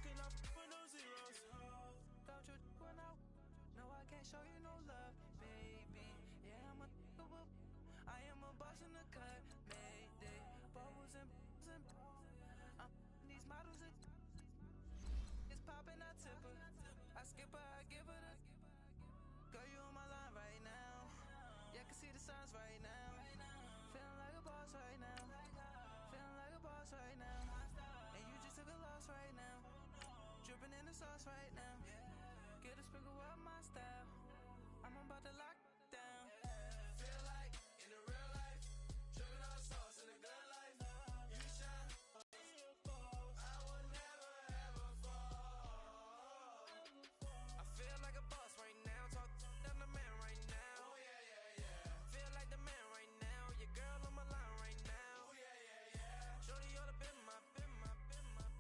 looking up for no zeros. Don't you run out? No, I can't show you no love, baby. Yeah, I am a boss in the cut, mayday. Bubbles and these models are it's popping, I tip her. I skip her, I give her the. Girl, you on my line right now. Yeah, I can see the signs right now. Feeling like a boss right now. Feeling like a boss right now. And you just took a loss right now. Dripping in the sauce right now. Get a sprinkle up my style. I'm about to lock down. Feel like in the real life, dripping all the sauce in the good life. You shine. I will never ever fall. I feel like a boss right now. Talk to the man right now. Oh yeah, yeah, yeah. Feel like the man right now. Your girl on my line right now. Oh yeah, yeah, yeah. Shorty oughta been my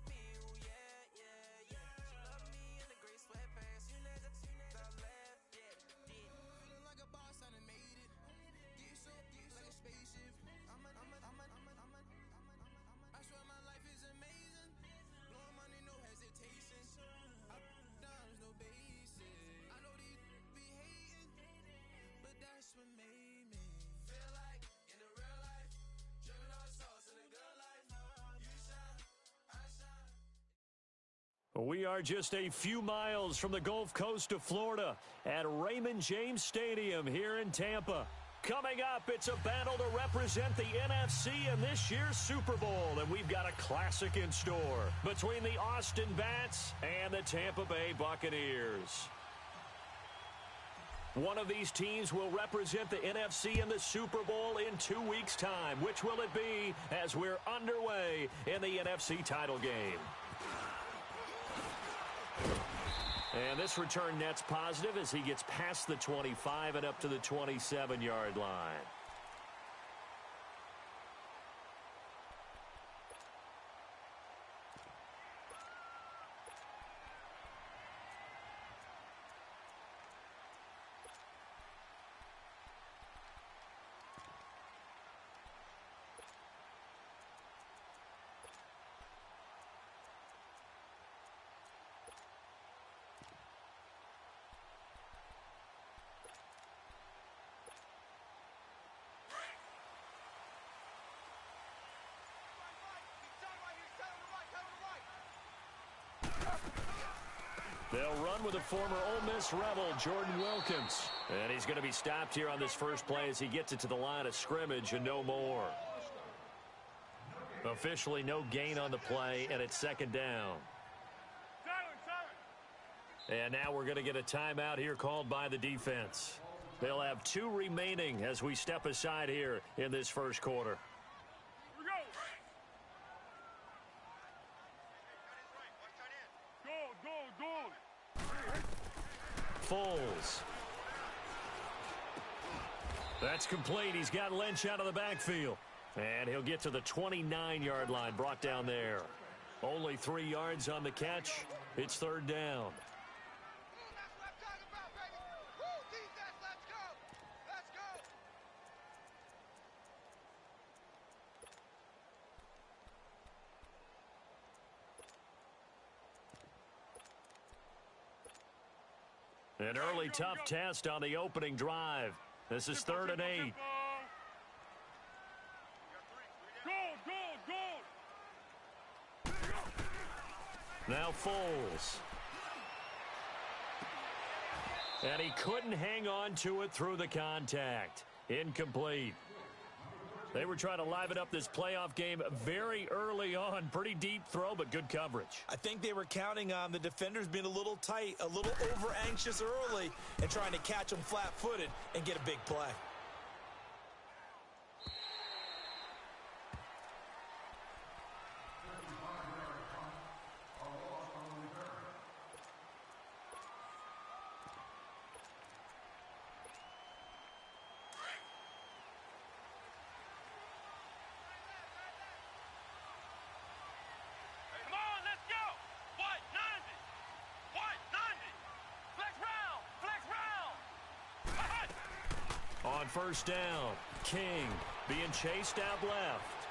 me. Ooh, yeah, yeah, yeah. She love me in the gray sweatpants. You never left, yeah, did. Feeling like a boss, I done made it. Get so like a spaceship. I swear my life is amazing. Blowing money, no hesitation. Up, down, no basic. I know these be hating, but that's what made me feel like in the real life, dripping all the sauce in the good life. You shine, I shine. We are just a few miles from the Gulf Coast of Florida at Raymond James Stadium here in Tampa. Coming up, it's a battle to represent the NFC in this year's Super Bowl, and we've got a classic in store between the Austin Bats and the Tampa Bay Buccaneers. One of these teams will represent the NFC in the Super Bowl in 2 weeks' time. Which will it be as we're underway in the NFC title game? And this return net's positive as he gets past the 25 and up to the 27-yard line. They'll run with the former Ole Miss Rebel, Jordan Wilkins. And he's going to be stopped here on this first play as he gets it to the line of scrimmage and no more. Officially no gain on the play, and it's second down. And now we're going to get a timeout here called by the defense. They'll have 2 remaining as we step aside here in this first quarter. Foles. That's complete. He's got Lynch out of the backfield. And he'll get to the 29-yard line, brought down there. Only 3 yards on the catch. It's third down. That's what I'm talking about, baby. Woo, defense, let's go. Let's go. An early tough test on the opening drive. This is 3rd and 8. Now Foles. And he couldn't hang on to it through the contact. Incomplete. They were trying to liven up this playoff game very early on. Pretty deep throw, but good coverage. I think they were counting on the defenders being a little tight, a little over-anxious early, and trying to catch them flat-footed and get a big play. On first down, King being chased out left.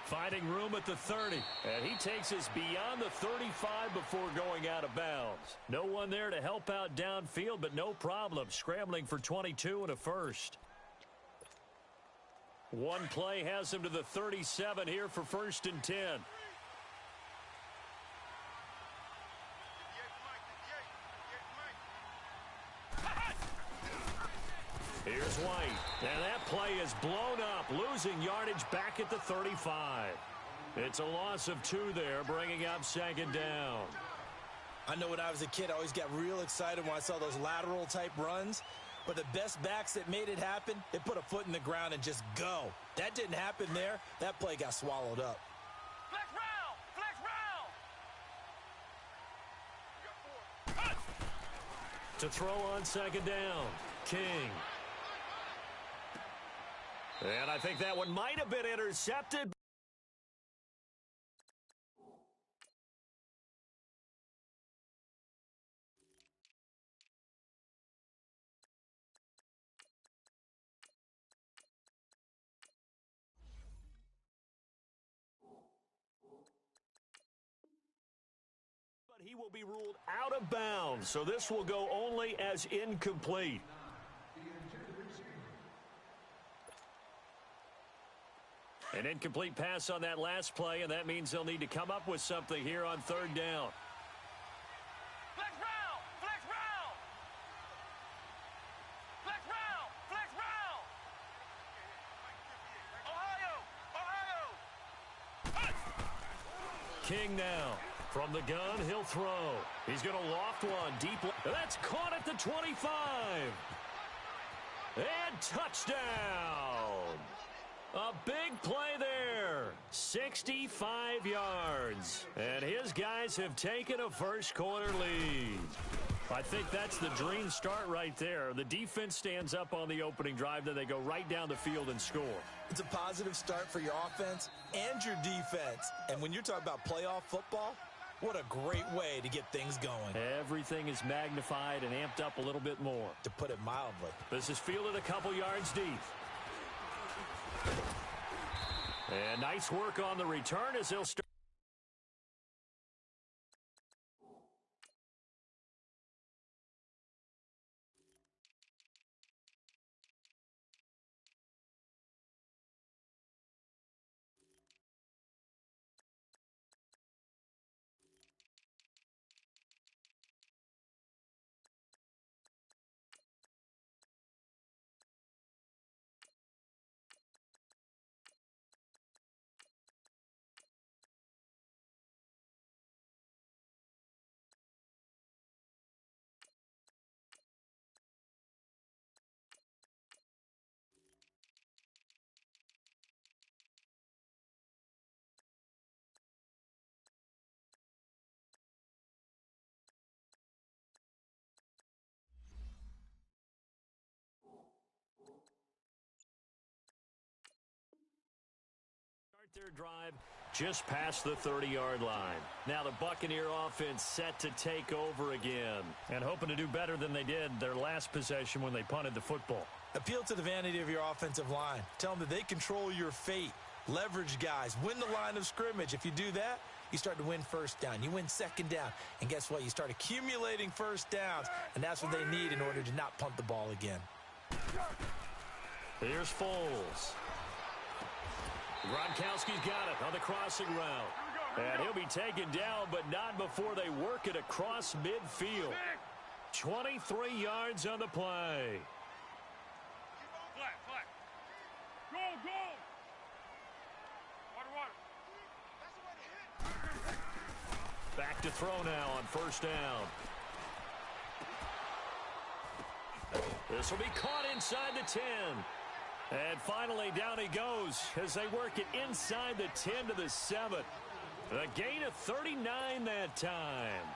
Finding room at the 30. And he takes us beyond the 35 before going out of bounds. No one there to help out downfield, but no problem. Scrambling for 22 and a first. One play has him to the 37 here for 1st and 10. Here's White. And that play is blown up, losing yardage back at the 35. It's a loss of 2 there, bringing up 2nd down. I know when I was a kid, I always got real excited when I saw those lateral-type runs. But the best backs that made it happen, they put a foot in the ground and just go. That didn't happen there. That play got swallowed up. Flex round! Flex round! To throw on 2nd down, King. And I think that one might have been intercepted. But he will be ruled out of bounds, so this will go only as incomplete. An incomplete pass on that last play, and that means they'll need to come up with something here on 3rd down. Flex round! Flex round! Flex round! Flex round! Ohio! King now. From the gun, he'll throw. He's going to loft one deep. That's caught at the 25. And touchdown. A big play there. 65 yards. And his guys have taken a first-quarter lead. I think that's the dream start right there. The defense stands up on the opening drive, then they go right down the field and score. It's a positive start for your offense and your defense. And when you're talking about playoff football, what a great way to get things going. Everything is magnified and amped up a little bit more. To put it mildly. This is fielded a couple yards deep. And nice work on the return as he'll start. Their drive just past the 30-yard line. Now the Buccaneer offense set to take over again and hoping to do better than they did their last possession when they punted the football. Appeal to the vanity of your offensive line. Tell them that they control your fate. Leverage guys. Win the line of scrimmage. If you do that, you start to win 1st down. You win 2nd down. And guess what? You start accumulating 1st downs. And that's what they need in order to not punt the ball again. Here's Foles. Gronkowski's got it on the crossing route. And he'll be taken down, but not before they work it across midfield. 23 yards on the play. Flat. Go! Water. Back to throw now on 1st down. This will be caught inside the 10. And finally, down he goes as they work it inside the 10 to the 7. A gain of 39 that time.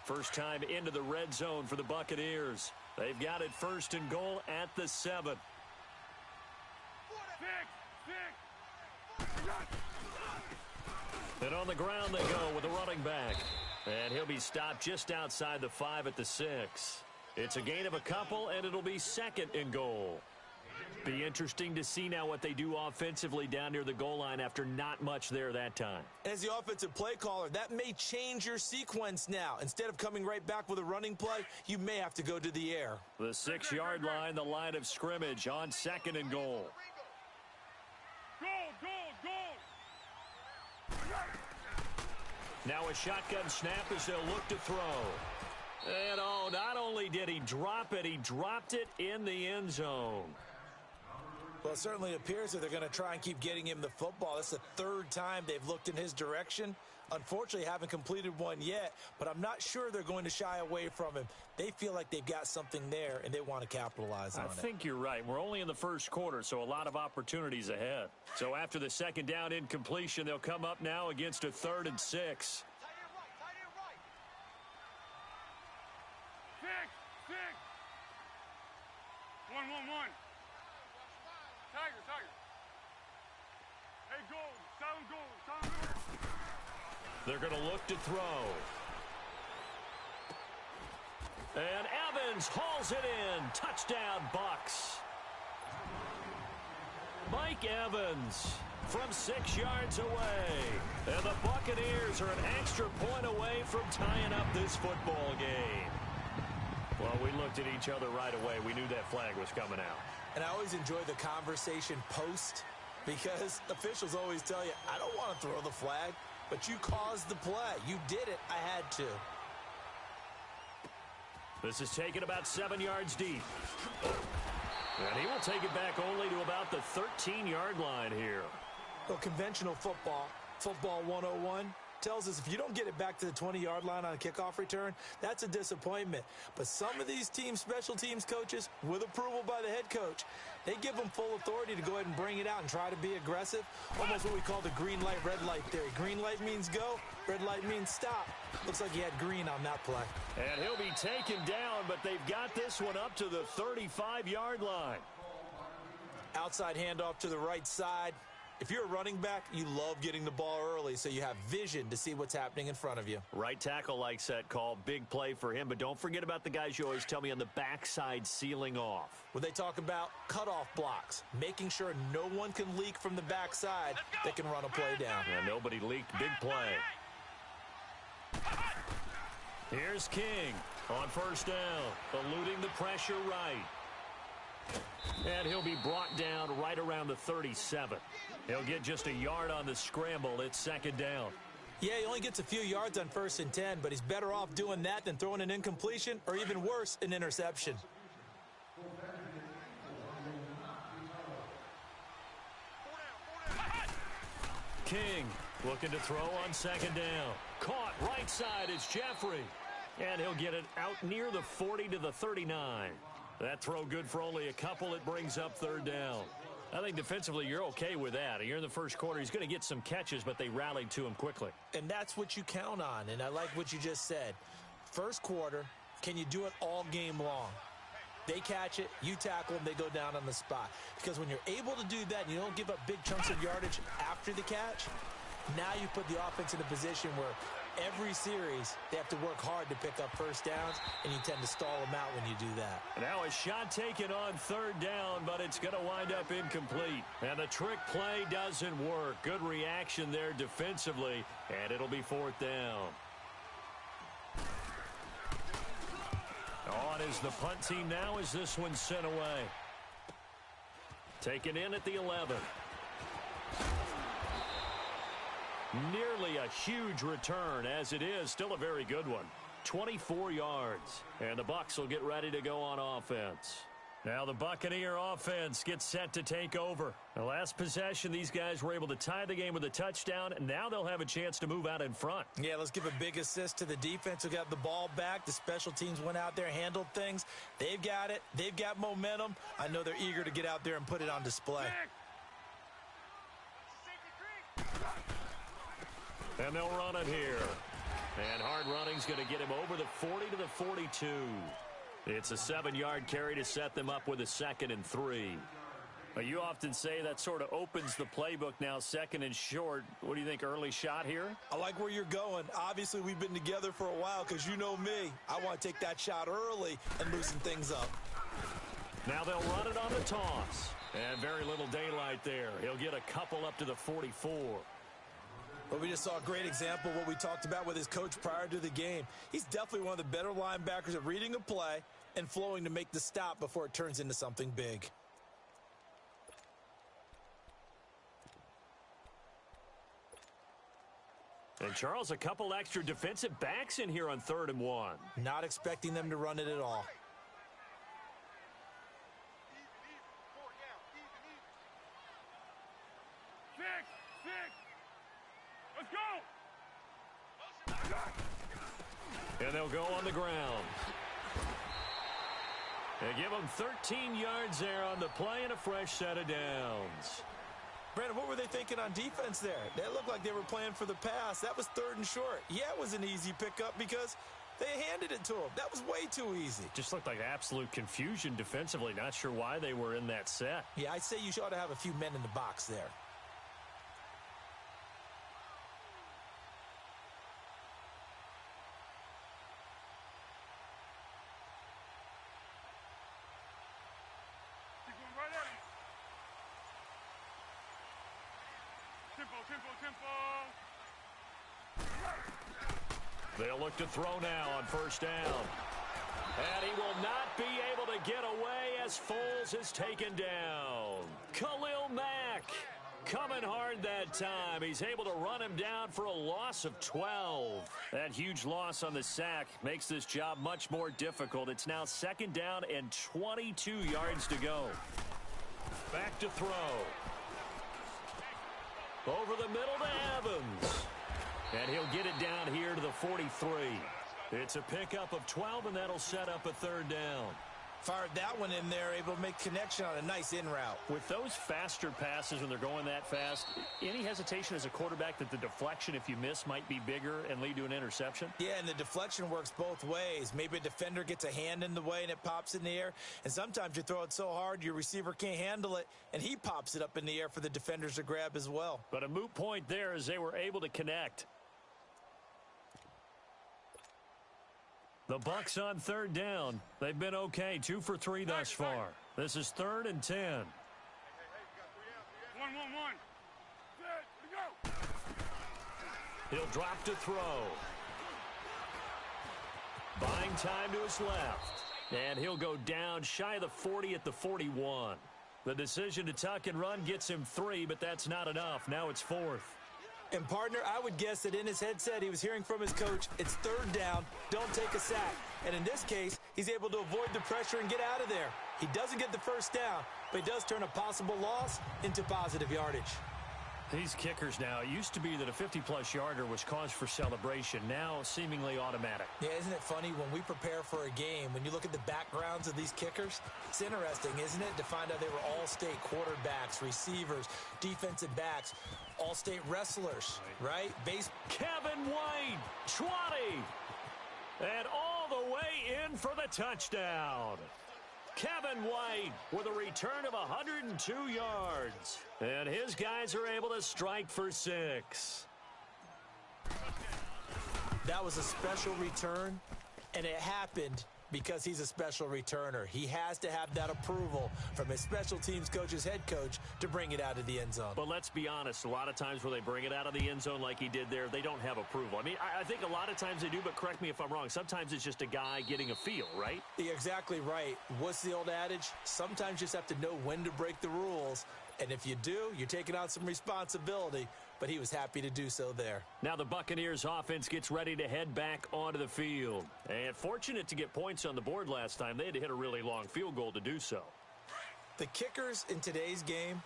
First time into the red zone for the Buccaneers. They've got it 1st and goal at the 7. And on the ground they go with the running back. And he'll be stopped just outside the 5 at the 6. It's a gain of a couple, and it'll be second and goal. Be interesting to see now what they do offensively down near the goal line after not much there that time. As the offensive play caller, that may change your sequence now. Instead of coming right back with a running play, you may have to go to the air. The 6-yard line, the line of scrimmage on second and goal. Now a shotgun snap as they'll look to throw. And oh, not only did he drop it, he dropped it in the end zone. Well, it certainly appears that they're going to try and keep getting him the football. That's the third time they've looked in his direction. Unfortunately, haven't completed one yet, but I'm not sure they're going to shy away from him. They feel like they've got something there, and they want to capitalize on it. I think you're right. We're only in the first quarter, so a lot of opportunities ahead. So after the second down incompletion, they'll come up now against a 3rd and 6. One. Tiger. Hey, go. They're going to look to throw. And Evans hauls it in. Touchdown, Bucks. Mike Evans from 6 yards away. And the Buccaneers are an extra point away from tying up this football game. Well, we looked at each other right away. We knew that flag was coming out. And I always enjoy the conversation post because officials always tell you, I don't want to throw the flag, but you caused the play. You did it. I had to. This is taken about 7 yards deep. And he will take it back only to about the 13-yard line here. Well, conventional football 101, tells us if you don't get it back to the 20-yard line on a kickoff return, that's a disappointment. But some of these teams, special teams coaches, with approval by the head coach, they give them full authority to go ahead and bring it out and try to be aggressive. Almost what we call the green light, red light theory. Green light means go, red light means stop. Looks like he had green on that play. And he'll be taken down, but they've got this one up to the 35-yard line. Outside handoff to the right side. If you're a running back, you love getting the ball early so you have vision to see what's happening in front of you. Right tackle likes that call. Big play for him, but don't forget about the guys you always tell me on the backside sealing off. When they talk about cutoff blocks, making sure no one can leak from the backside that can run a play down. Yeah, nobody leaked. Big play. Here's King on first down, eluding the pressure right. And he'll be brought down right around the 37. He'll get just a yard on the scramble. It's second down. Yeah, he only gets a few yards on 1st and 10, but he's better off doing that than throwing an incompletion or even worse, an interception. King looking to throw on second down. Caught right side is Jeffrey. And he'll get it out near the 40 to the 39. That throw good for only a couple. It brings up third down. I think defensively you're okay with that. You're in the first quarter. He's going to get some catches, but they rallied to him quickly. And that's what you count on, and I like what you just said. First quarter, can you do it all game long? They catch it, you tackle them, they go down on the spot. Because when you're able to do that and you don't give up big chunks of yardage after the catch, now you put the offense in a position where every series they have to work hard to pick up first downs, and you tend to stall them out when you do that. Now a shot taken on third down, but it's going to wind up incomplete. And the trick play doesn't work. Good reaction there defensively, and it'll be fourth down. On is the punt team now as this one's sent away. Taken in at the 11. Nearly a huge return, as it is still a very good one. 24 yards, and the Bucs will get ready to go on offense. Now the Buccaneer offense gets set to take over. The last possession, these guys were able to tie the game with a touchdown, and now they'll have a chance to move out in front. Yeah, let's give a big assist to the defense who got the ball back. The special teams went out there, handled things. They've got it. They've got momentum. I know they're eager to get out there and put it on display. And they'll run it here. And hard running's going to get him over the 40 to the 42. It's a 7-yard carry to set them up with a 2nd and 3. Well, you often say that sort of opens the playbook now, second and short. What do you think, early shot here? I like where you're going. Obviously, we've been together for a while because you know me. I want to take that shot early and loosen things up. Now they'll run it on the toss. And very little daylight there. He'll get a couple up to the 44. But we just saw a great example of what we talked about with his coach prior to the game. He's definitely one of the better linebackers at reading a play and flowing to make the stop before it turns into something big. And, Charles, a couple extra defensive backs in here on 3rd and 1. Not expecting them to run it at all. Let's go! And they'll go on the ground. They give them 13 yards there on the play and a fresh set of downs. Brandon, what were they thinking on defense there? They looked like they were playing for the pass. That was 3rd and short. Yeah, it was an easy pickup because they handed it to him. That was way too easy. Just looked like absolute confusion defensively. Not sure why they were in that set. Yeah, I'd say you ought to have a few men in the box there. They'll look to throw now on 1st down. And he will not be able to get away as Foles is taken down. Khalil Mack coming hard that time. He's able to run him down for a loss of 12. That huge loss on the sack makes this job much more difficult. It's now 2nd down and 22 yards to go. Back to throw. Over the middle to Evans. And he'll get it down here to the 43. It's a pickup of 12, and that'll set up a 3rd down. Fired that one in there, able to make connection on a nice in route. With those faster passes when they're going that fast, any hesitation as a quarterback that the deflection, if you miss, might be bigger and lead to an interception? Yeah, and the deflection works both ways. Maybe a defender gets a hand in the way and it pops in the air. And sometimes you throw it so hard your receiver can't handle it, and he pops it up in the air for the defenders to grab as well. But a moot point there as they were able to connect. The Bucs on 3rd down. They've been okay, 2 for 3 thus far. This is 3rd and 10. 1-1-1. Go! He'll drop to throw. Buying time to his left. And he'll go down shy of the 40 at the 41. The decision to tuck and run gets him 3, but that's not enough. Now it's 4th. And, partner, I would guess that in his headset he was hearing from his coach, it's 3rd down, don't take a sack. And in this case, he's able to avoid the pressure and get out of there. He doesn't get the 1st down, but he does turn a possible loss into positive yardage. These kickers now, it used to be that a 50-plus yarder was cause for celebration, now seemingly automatic. Yeah, isn't it funny when we prepare for a game, when you look at the backgrounds of these kickers, it's interesting, isn't it, to find out they were all-state quarterbacks, receivers, defensive backs, all-state wrestlers, right? Kevin White, 20, and all the way in for the touchdown. Kevin White with a return of 102 yards. And his guys are able to strike for 6. That was a special return, and it happened because he's a special returner. He has to have that approval from his special teams coach's head coach to bring it out of the end zone. But let's be honest, a lot of times when they bring it out of the end zone like he did there, they don't have approval. I mean, I think a lot of times they do, but correct me if I'm wrong. Sometimes it's just a guy getting a feel, right? You're exactly right. What's the old adage? Sometimes you just have to know when to break the rules. And if you do, you're taking on some responsibility. But he was happy to do so there. Now the Buccaneers offense gets ready to head back onto the field. And fortunate to get points on the board last time. They had to hit a really long field goal to do so. The kickers in today's game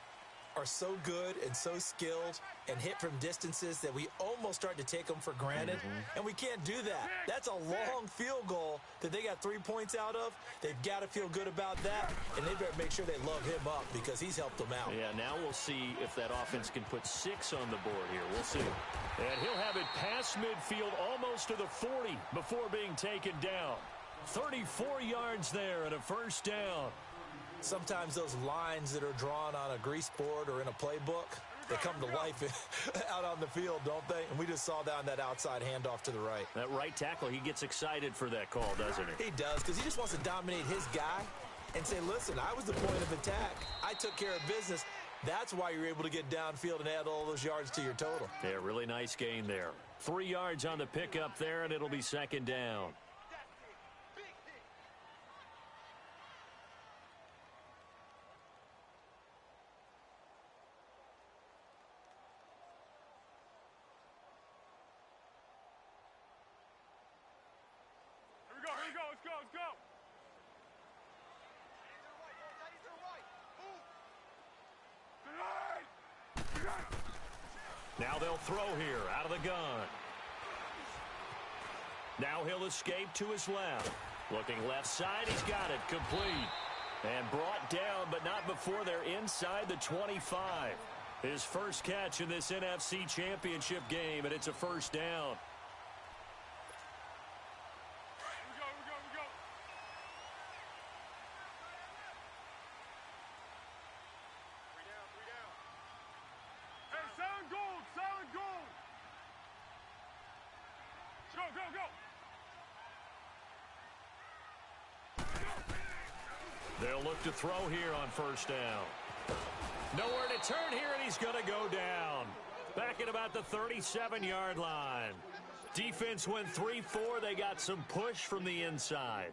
are so good and so skilled and hit from distances that we almost start to take them for granted. And we can't do that. That's a long field goal that they got 3 points out of. They've got to feel good about that, and they better make sure they love him up because he's helped them out. Yeah, now we'll see if that offense can put 6 on the board here. We'll see. And he'll have it past midfield almost to the 40 before being taken down. 34 yards there and a 1st down. Sometimes those lines that are drawn on a grease board or in a playbook, they come to life out on the field, don't they? And we just saw down that outside handoff to the right. That right tackle, he gets excited for that call, doesn't he? He does, because he just wants to dominate his guy and say, listen, I was the point of attack. I took care of business. That's why you're able to get downfield and add all those yards to your total. Yeah, really nice gain there. 3 yards on the pickup there, and it'll be second down. Here we go, let's go, let's go. Now they'll throw here out of the gun. Now he'll escape to his left. Looking left side, he's got it complete. And brought down, but not before they're inside the 25. His first catch in this NFC Championship game, and it's a first down. They'll look to throw here on first down. Nowhere to turn here, and he's going to go down. Back at about the 37-yard line. Defense went 3-4. They got some push from the inside.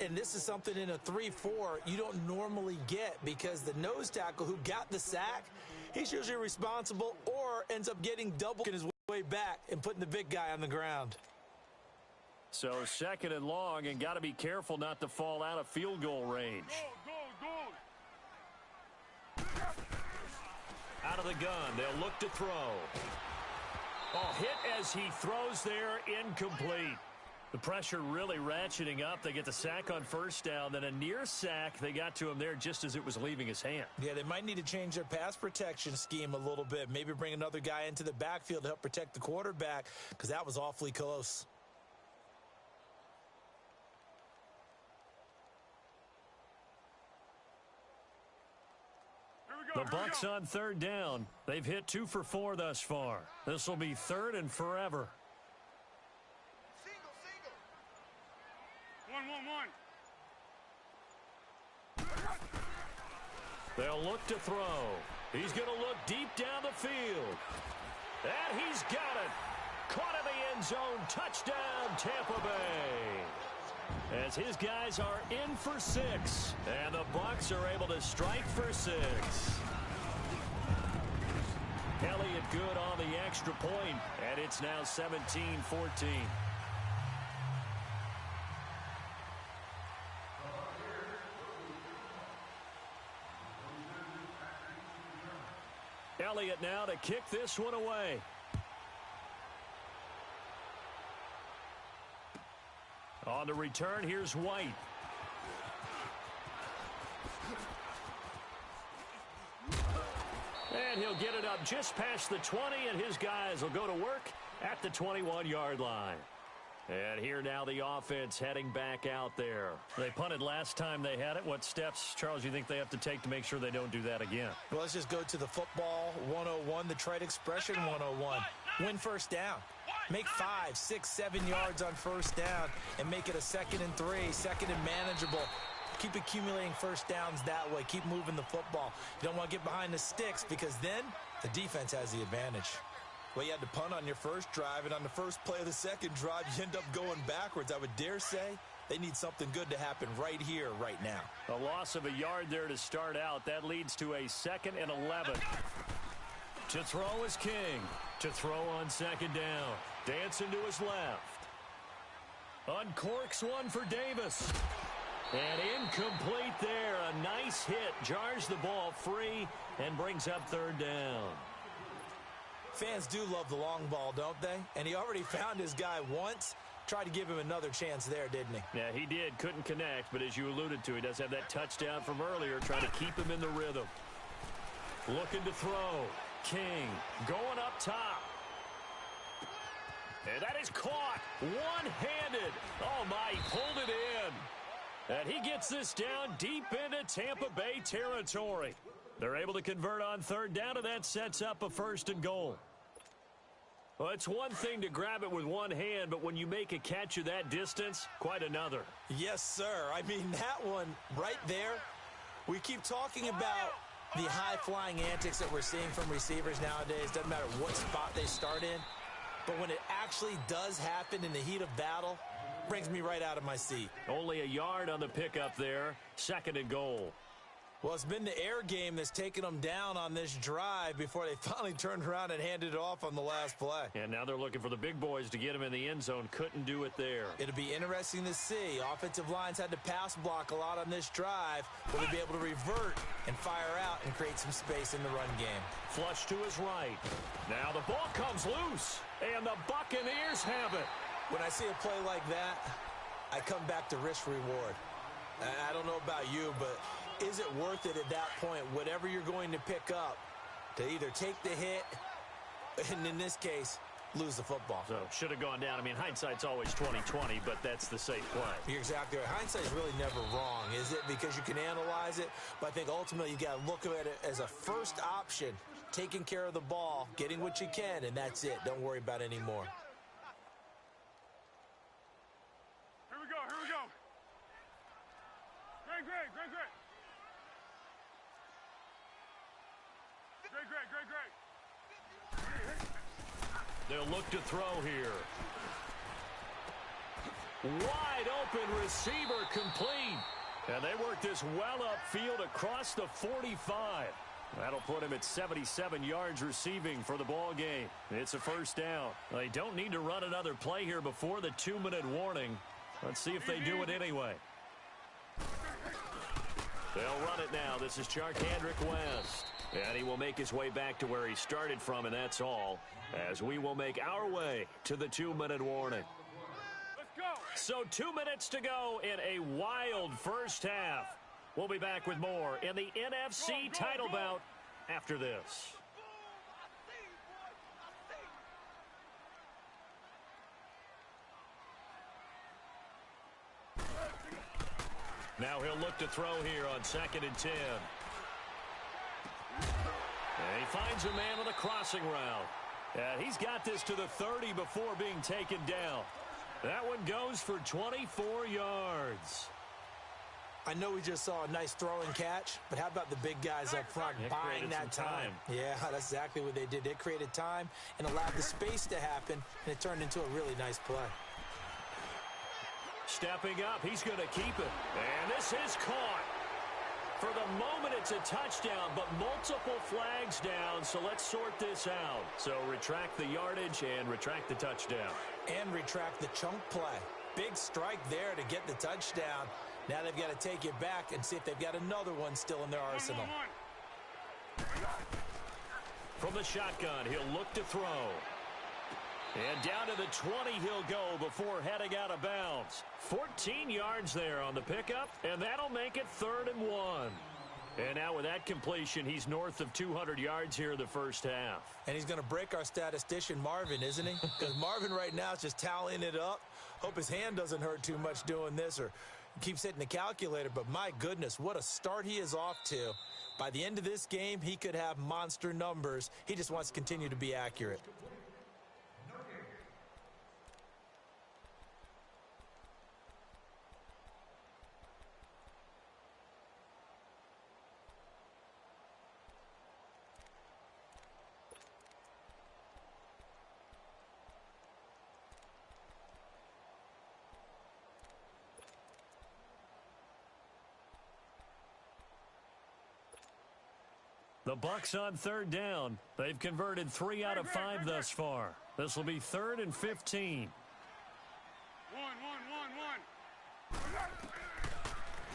And this is something in a 3-4 you don't normally get, because the nose tackle who got the sack, he's usually responsible or ends up getting double in his way back and putting the big guy on the ground. So second and long, and got to be careful not to fall out of field goal range. Out of the gun, they'll look to throw. Oh, hit as he throws there, incomplete. The pressure really ratcheting up. They get the sack on first down, then a near sack. They got to him there just as it was leaving his hand. Yeah, they might need to change their pass protection scheme a little bit. Maybe bring another guy into the backfield to help protect the quarterback, because that was awfully close. The Bucs on third down. They've hit 2 for 4 thus far. This will be third and forever. One. They'll look to throw. He's going to look deep down the field. And he's got it. Caught in the end zone. Touchdown, Tampa Bay. As his guys are in for 6. And the Bucs are able to strike for 6. Elliott good on the extra point, and it's now 17-14. Elliott now to kick this one away. On the return, here's White. And he'll get it up just past the 20, and his guys will go to work at the 21-yard line. And here now the offense heading back out there. They punted last time they had it. What steps, Charles, you think they have to take to make sure they don't do that again? Well, let's just go to the football 101, the trite expression 101. Win first down. Make 5, 6, 7 yards on first down and make it a 2nd and 3, second and manageable. Keep accumulating first downs that way. Keep moving the football. You don't want to get behind the sticks, because then the defense has the advantage. Well, you had to punt on your first drive, and on the first play of the second drive, you end up going backwards. I would dare say they need something good to happen right here, right now. A loss of a yard there to start out. That leads to a 2nd and 11. To throw is King. To throw on second down. Dancing to his left. Uncorks one for Davis. And incomplete there. A nice hit. Jars the ball free and brings up third down. Fans do love the long ball, don't they? And he already found his guy once. Tried to give him another chance there, didn't he? Yeah, he did. Couldn't connect, but as you alluded to, he does have that touchdown from earlier, trying to keep him in the rhythm. Looking to throw. King going up top. And that is caught one-handed. Oh, my, he pulled it in. And he gets this down deep into Tampa Bay territory. They're able to convert on third down, and that sets up a 1st and goal. Well, it's one thing to grab it with one hand, but when you make a catch of that distance, quite another. Yes, sir. I mean, that one right there, we keep talking about the high-flying antics that we're seeing from receivers nowadays. Doesn't matter what spot they start in. But when it actually does happen in the heat of battle, brings me right out of my seat. Only a yard on the pickup there. 2nd and goal. Well, it's been the air game that's taken them down on this drive before they finally turned around and handed it off on the last play. And now they're looking for the big boys to get him in the end zone. Couldn't do it there. It'll be interesting to see. Offensive lines had to pass block a lot on this drive. Will they be able to revert and fire out and create some space in the run game? Flush to his right. Now the ball comes loose, and the Buccaneers have it. When I see a play like that, I come back to risk-reward. I don't know about you, but is it worth it at that point, whatever you're going to pick up, to either take the hit, and in this case, lose the football? So, should have gone down. I mean, hindsight's always 20/20, but that's the safe play. You're exactly right. Hindsight's really never wrong, is it? Because you can analyze it, but I think ultimately you got to look at it as a first option, taking care of the ball, getting what you can, and that's it. Don't worry about any more. Here we go, here we go. Great. They'll look to throw here. Wide open receiver complete. And they work this well upfield across the 45. That'll put him at 77 yards receiving for the ball game. It's a 1st down. They don't need to run another play here before the 2-minute warning. Let's see if they do it anyway. They'll run it now. This is Charkandrick West. And he will make his way back to where he started from, and that's all, as we will make our way to the 2-minute warning. Let's go. So 2 minutes to go in a wild first half. We'll be back with more in the NFC title bout after this. Now he'll look to throw here on 2nd and 10. And he finds a man on the crossing route. And he's got this to the 30 before being taken down. That one goes for 24 yards. I know we just saw a nice throw and catch, but how about the big guys up front buying that time? Yeah, that's exactly what they did. They created time and allowed the space to happen, and it turned into a really nice play. Stepping up, he's going to keep it. And this is caught. For the moment, it's a touchdown, but multiple flags down, so let's sort this out. So retract the yardage and retract the touchdown. And retract the chunk play. Big strike there to get the touchdown. Now they've got to take it back and see if they've got another one still in their arsenal. From the shotgun, he'll look to throw. And down to the 20 he'll go before heading out of bounds. 14 yards there on the pickup, and that'll make it 3rd and 1. And now with that completion, he's north of 200 yards here in the first half. And he's going to break our statistician, Marvin, isn't he? Because Marvin right now is just tallying it up. Hope his hand doesn't hurt too much doing this or keeps hitting the calculator. But my goodness, what a start he is off to. By the end of this game, he could have monster numbers. He just wants to continue to be accurate. The Bucs on 3rd down. They've converted 3 out of 5 thus far. This will be 3rd and 15. One.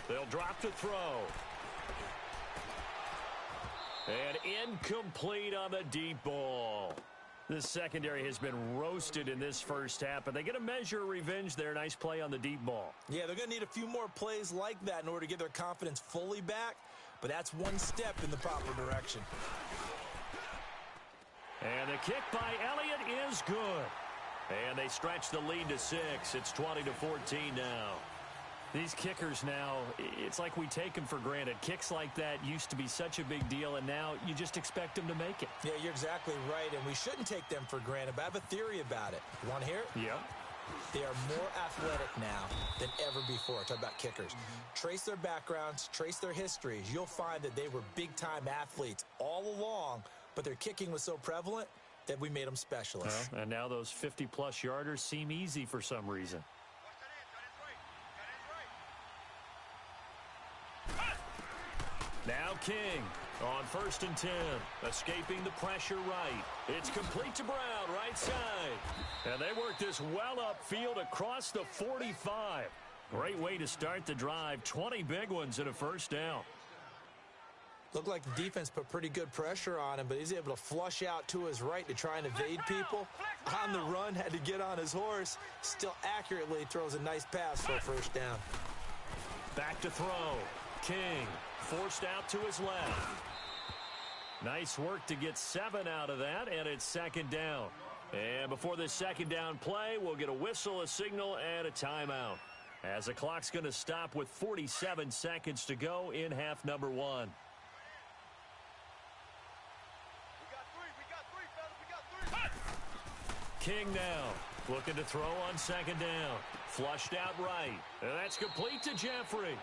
They'll drop to throw. And incomplete on the deep ball. The secondary has been roasted in this first half, but they get a measure of revenge there. Nice play on the deep ball. Yeah, they're going to need a few more plays like that in order to get their confidence fully back. But that's one step in the proper direction. And the kick by Elliott is good. And they stretch the lead to 6. It's 20-14 now. These kickers now, it's like we take them for granted. Kicks like that used to be such a big deal, and now you just expect them to make it. Yeah, you're exactly right, and we shouldn't take them for granted, but I have a theory about it. You want to hear it? Yep. They are more athletic now than ever before. Talk about kickers. Trace their backgrounds, trace their histories. You'll find that they were big-time athletes all along, but their kicking was so prevalent that we made them specialists. Well, and now those 50-plus yarders seem easy for some reason. Now King on 1st and 10, escaping the pressure right. It's complete to Brown, right side. And they work this well upfield across the 45. Great way to start the drive. 20 big ones and a first down. Looked like the defense put pretty good pressure on him, but he's able to flush out to his right to try and evade people. On the run, had to get on his horse. Still accurately throws a nice pass for a first down. Back to throw. King forced out to his left. Nice work to get 7 out of that, and it's 2nd down. And before this 2nd down play, we'll get a whistle, a signal, and a timeout, as the clock's going to stop with 47 seconds to go in half number 1. King now looking to throw on 2nd down. Flushed out right. And that's complete to Jeffrey.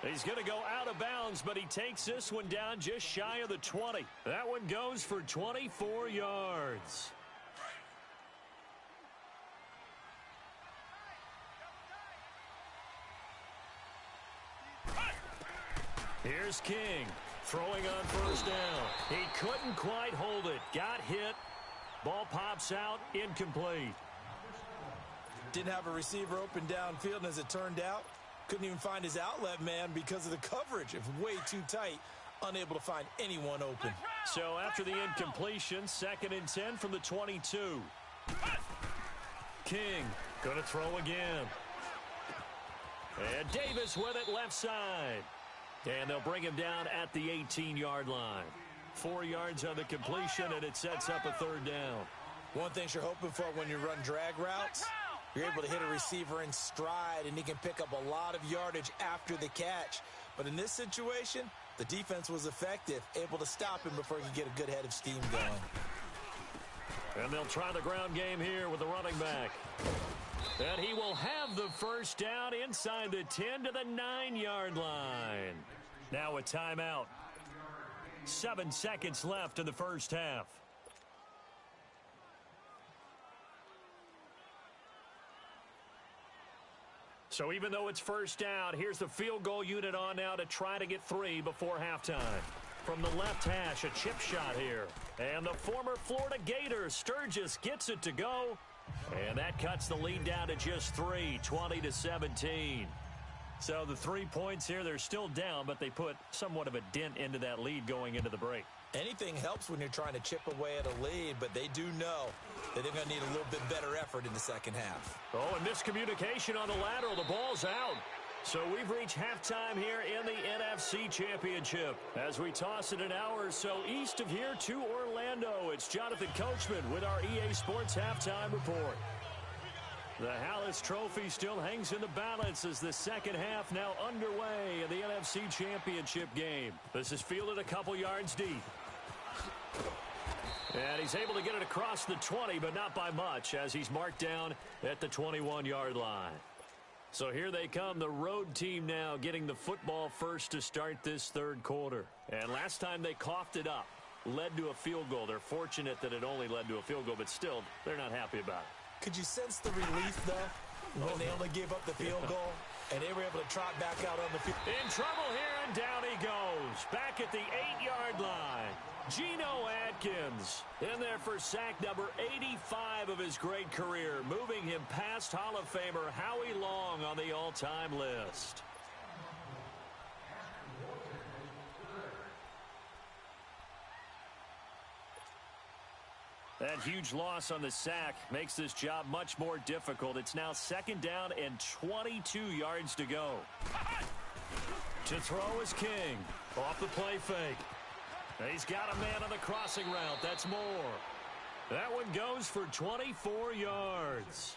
He's going to go out of bounds, but he takes this one down just shy of the 20. That one goes for 24 yards. Here's King throwing on 1st down. He couldn't quite hold it. Got hit. Ball pops out, incomplete. Didn't have a receiver open downfield, and as it turned out, couldn't even find his outlet man because of the coverage. It was way too tight, unable to find anyone open. So after the incompletion, 2nd and 10 from the 22. King going to throw again. And Davis with it left side. And they'll bring him down at the 18-yard line. 4 yards on the completion, and it sets up a 3rd down. One thing you're hoping for when you run drag routes, you're able to hit a receiver in stride, and he can pick up a lot of yardage after the catch. But in this situation, the defense was effective, able to stop him before he could get a good head of steam going. And they'll try the ground game here with the running back. And he will have the first down inside the 10 to the 9-yard line. Now a timeout. 7 seconds left in the first half. So even though it's first down, here's the field goal unit on now to try to get 3 before halftime. From the left hash, a chip shot here. And the former Florida Gator, Sturgis, gets it to go. And that cuts the lead down to just 3, 20-17. So the 3 points here, they're still down, but they put somewhat of a dent into that lead going into the break. Anything helps when you're trying to chip away at a lead, but they do know that they're going to need a little bit better effort in the second half. Oh, and miscommunication on the lateral. The ball's out. So we've reached halftime here in the NFC Championship. As we toss it an hour or so east of here to Orlando, it's Jonathan Coachman with our EA Sports Halftime Report. The Hallis Trophy still hangs in the balance as the second half now underway in the NFC Championship game. This is fielded a couple yards deep. And he's able to get it across the 20, but not by much, as he's marked down at the 21-yard line. So here they come, the road team now getting the football first to start this 3rd quarter. And last time they coughed it up, led to a field goal. They're fortunate that it only led to a field goal, but still, they're not happy about it. Could you sense the relief, though, when they only gave up the field goal and they were able to trot back out on the field? In trouble here, and down he goes. Back at the 8-yard line. Geno Atkins in there for sack number 85 of his great career, moving him past Hall of Famer Howie Long on the all-time list. That huge loss on the sack makes this job much more difficult. It's now 2nd down and 22 yards to go. To throw is King. Off the play fake. He's got a man on the crossing route. That's Moore. That one goes for 24 yards.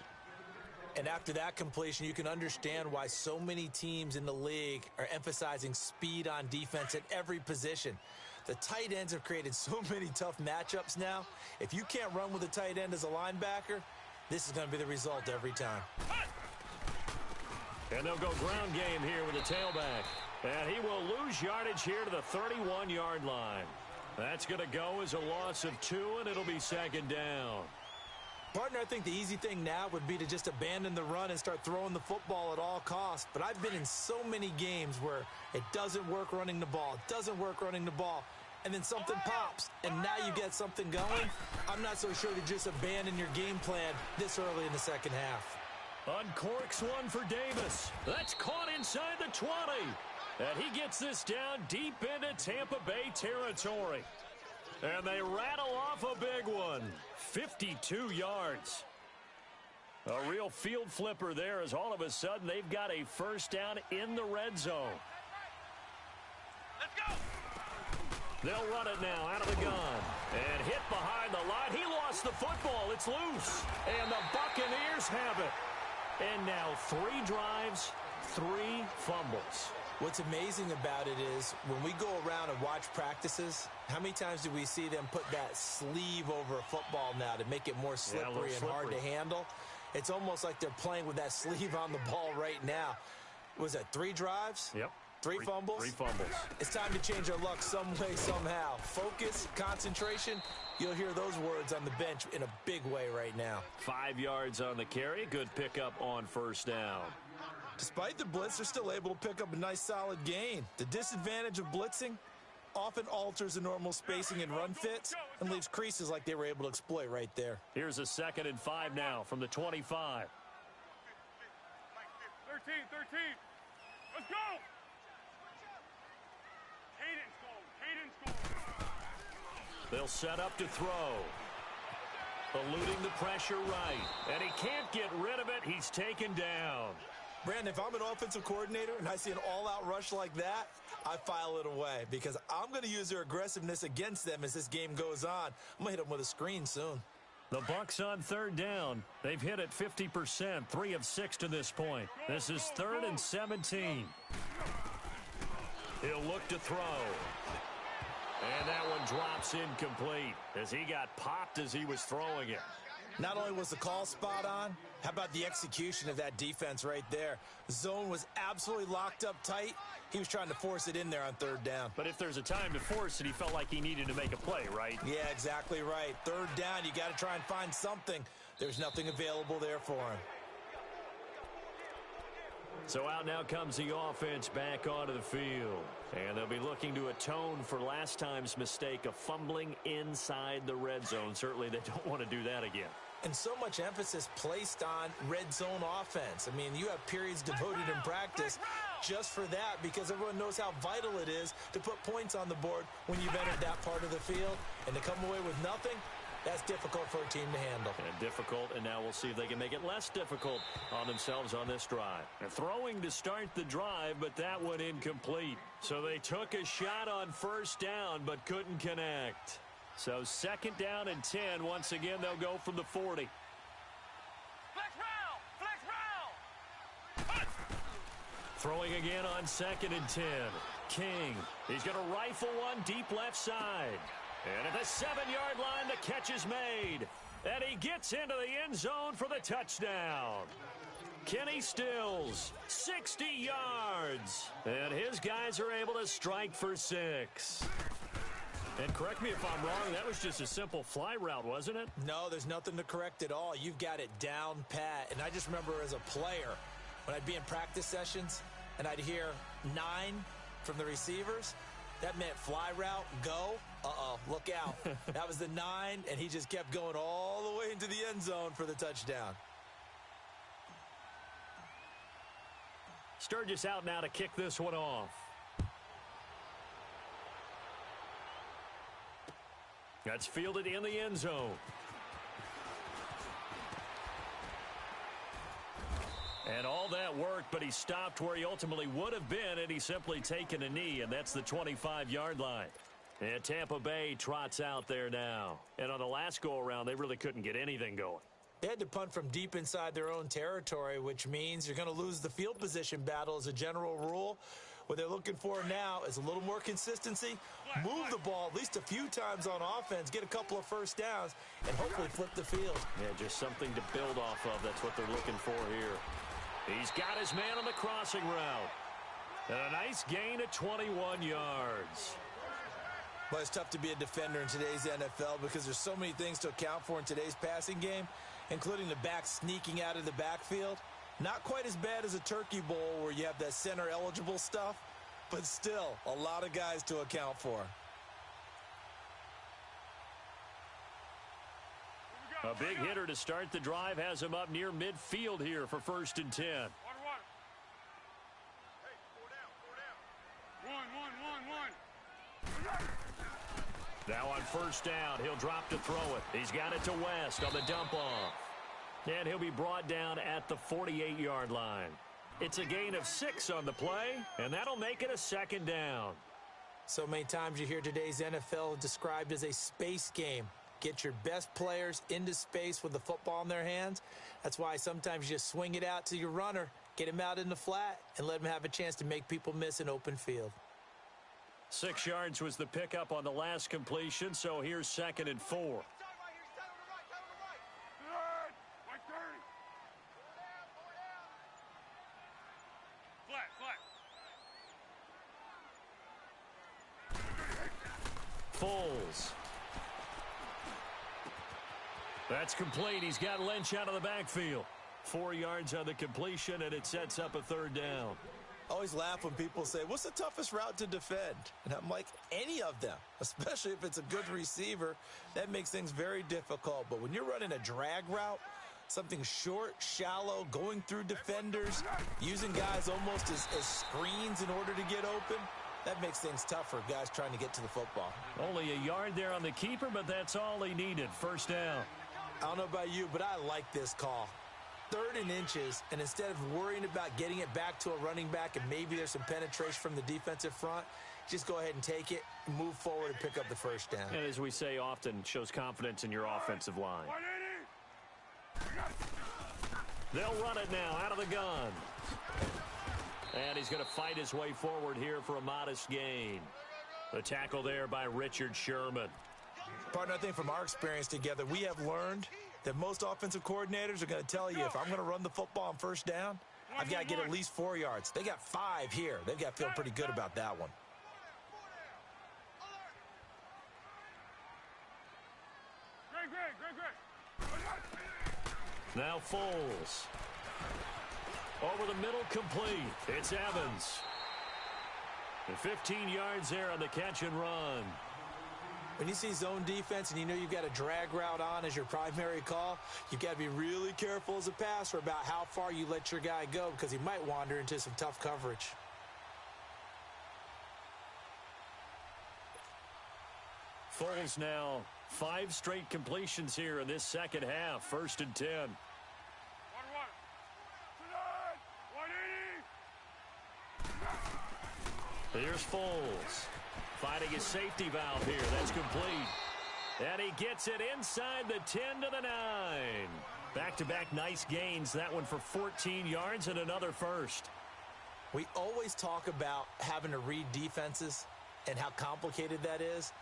And after that completion, you can understand why so many teams in the league are emphasizing speed on defense at every position. The tight ends have created so many tough matchups now. If you can't run with a tight end as a linebacker, this is going to be the result every time. And they'll go ground game here with the tailback. And he will lose yardage here to the 31-yard line. That's going to go as a loss of 2, and it'll be second down. Partner, I think the easy thing now would be to just abandon the run and start throwing the football at all costs. But I've been in so many games where it doesn't work running the ball, and then something pops, and now you get something going. I'm not so sure to just abandon your game plan this early in the second half. Uncorks one for Davis. That's caught inside the 20. And he gets this down deep into Tampa Bay territory. And they rattle off a big one. 52 yards. A real field flipper there as all of a sudden they've got a first down in the red zone. Let's go! They'll run it now out of the gun. And hit behind the line. He lost the football. It's loose. And the Buccaneers have it. And now 3 drives, 3 fumbles. What's amazing about it is when we go around and watch practices, how many times do we see them put that sleeve over a football now to make it more slippery and hard to handle? It's almost like they're playing with that sleeve on the ball right now. Was that 3 drives? Yep. 3 fumbles? 3 fumbles. It's time to change our luck some way, somehow. Focus, concentration, you'll hear those words on the bench in a big way right now. 5 yards on the carry. Good pickup on first down. Despite the blitz, they're still able to pick up a nice solid gain. The disadvantage of blitzing often alters the normal spacing and run fits and leaves creases like they were able to exploit right there. Here's a 2nd and 5 now from the 25. 13. Let's go! Hayden's goal. They'll set up to throw. Eluding the pressure right. And he can't get rid of it. He's taken down. Brandon, if I'm an offensive coordinator and I see an all-out rush like that, I file it away because I'm going to use their aggressiveness against them as this game goes on. I'm going to hit them with a screen soon. The Bucs on 3rd down. They've hit it 50%, 3 of 6 to this point. This is 3rd and 17. He'll look to throw. And that one drops incomplete as he got popped as he was throwing it. Not only was the call spot on, how about the execution of that defense right there? Zone was absolutely locked up tight. He was trying to force it in there on 3rd down. But if there's a time to force it, he felt like he needed to make a play, right? Yeah, exactly right. 3rd down, you got to try and find something. There's nothing available there for him. So out now comes the offense back onto the field. And they'll be looking to atone for last time's mistake of fumbling inside the red zone. Certainly they don't want to do that again. And so much emphasis placed on red zone offense. I mean, you have periods devoted in practice just for that because everyone knows how vital it is to put points on the board when you've entered that part of the field. And to come away with nothing, that's difficult for a team to handle. And difficult, and now we'll see if they can make it less difficult on themselves on this drive. They're throwing to start the drive, but that one incomplete. So they took a shot on 1st down, but couldn't connect. So 2nd down and 10. Once again, they'll go from the 40. Flex round! Throwing again on 2nd and 10. King, he's going to rifle one deep left side. And at the 7-yard line, the catch is made. And he gets into the end zone for the touchdown. Kenny Stills, 60 yards. And his guys are able to strike for 6. And correct me if I'm wrong, that was just a simple fly route, wasn't it? No, there's nothing to correct at all. You've got it down pat. And I just remember as a player, when I'd be in practice sessions and I'd hear 9 from the receivers, that meant fly route, go. Uh-oh, look out. That was the 9, and he just kept going all the way into the end zone for the touchdown. Sturgis out now to kick this one off. That's fielded in the end zone. And all that worked, but he stopped where he ultimately would have been, and he's simply taken a knee, and that's the 25-yard line. And Tampa Bay trots out there now. And on the last go-around, they really couldn't get anything going. They had to punt from deep inside their own territory, which means you're going to lose the field position battle as a general rule. What they're looking for now is a little more consistency, move the ball at least a few times on offense, get a couple of first downs, and hopefully flip the field. Yeah, just something to build off of. That's what they're looking for here. He's got his man on the crossing route. And a nice gain of 21 yards. But it's tough to be a defender in today's NFL because there's so many things to account for in today's passing game, including the back sneaking out of the backfield. Not quite as bad as a turkey bowl where you have that center-eligible stuff, but still a lot of guys to account for. A big hitter to start the drive has him up near midfield here for 1st and 10. Water. Hey, 4 down. One. Now on 1st down, he'll drop to throw it. He's got it to West on the dump-off. And he'll be brought down at the 48-yard line. It's a gain of 6 on the play, and that'll make it a 2nd down. So many times you hear today's NFL described as a space game. Get your best players into space with the football in their hands. That's why sometimes you just swing it out to your runner, get him out in the flat, and let him have a chance to make people miss an open field. 6 yards was the pickup on the last completion, so here's 2nd and 4. Foles. That's complete. He's got Lynch out of the backfield. 4 yards on the completion, and it sets up a 3rd down. I always laugh when people say, what's the toughest route to defend? And I'm like, any of them, especially if it's a good receiver. That makes things very difficult. But when you're running a drag route, something short, shallow, going through defenders, using guys almost as screens in order to get open, that makes things tough for guys trying to get to the football. Only a yard there on the keeper, but that's all he needed. 1st down. I don't know about you, but I like this call. 3rd and inches, and instead of worrying about getting it back to a running back and maybe there's some penetration from the defensive front, just go ahead and take it, move forward, and pick up the 1st down. And as we say often, shows confidence in your offensive line. They'll run it now out of the gun. And he's going to fight his way forward here for a modest gain. The tackle there by Richard Sherman. Partner, I think from our experience together, we have learned that most offensive coordinators are going to tell you, if I'm going to run the football on 1st down, I've got to get at least 4 yards. They got 5 here. They've got to feel pretty good about that one. Now Foles. Over the middle, complete. It's Evans. And 15 yards there on the catch and run. When you see zone defense and you know you've got a drag route on as your primary call, you've got to be really careful as a passer about how far you let your guy go because he might wander into some tough coverage. Foles now 5 straight completions here in this 2nd half. 1st and 10. Here's Foles. Finding his safety valve here. That's complete. And he gets it inside the 10 to the 9. Back-to-back nice gains. That one for 14 yards and another 1st. We always talk about having to read defenses and how complicated that is.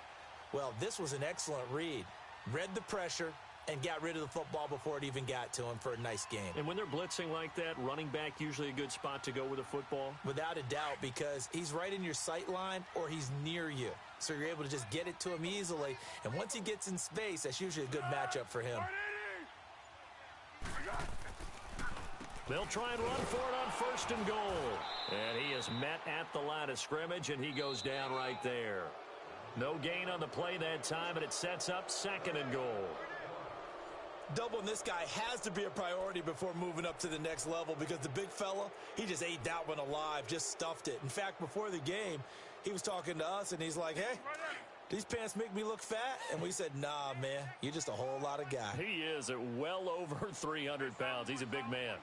Well, this was an excellent read. Read the pressure and got rid of the football before it even got to him for a nice game. And when they're blitzing like that, running back usually a good spot to go with the football? Without a doubt, because he's right in your sight line or he's near you. So you're able to just get it to him easily. And once he gets in space, that's usually a good matchup for him. They'll try and run for it on 1st and goal. And he is met at the line of scrimmage, and he goes down right there. No gain on the play that time, and it sets up 2nd and goal. Doubling this guy has to be a priority before moving up to the next level because the big fella, he just ate that one alive, just stuffed it. In fact, before the game, he was talking to us, and he's like, hey, these pants make me look fat? And we said, nah, man, you're just a whole lot of guy. He is at well over 300 pounds. He's a big man.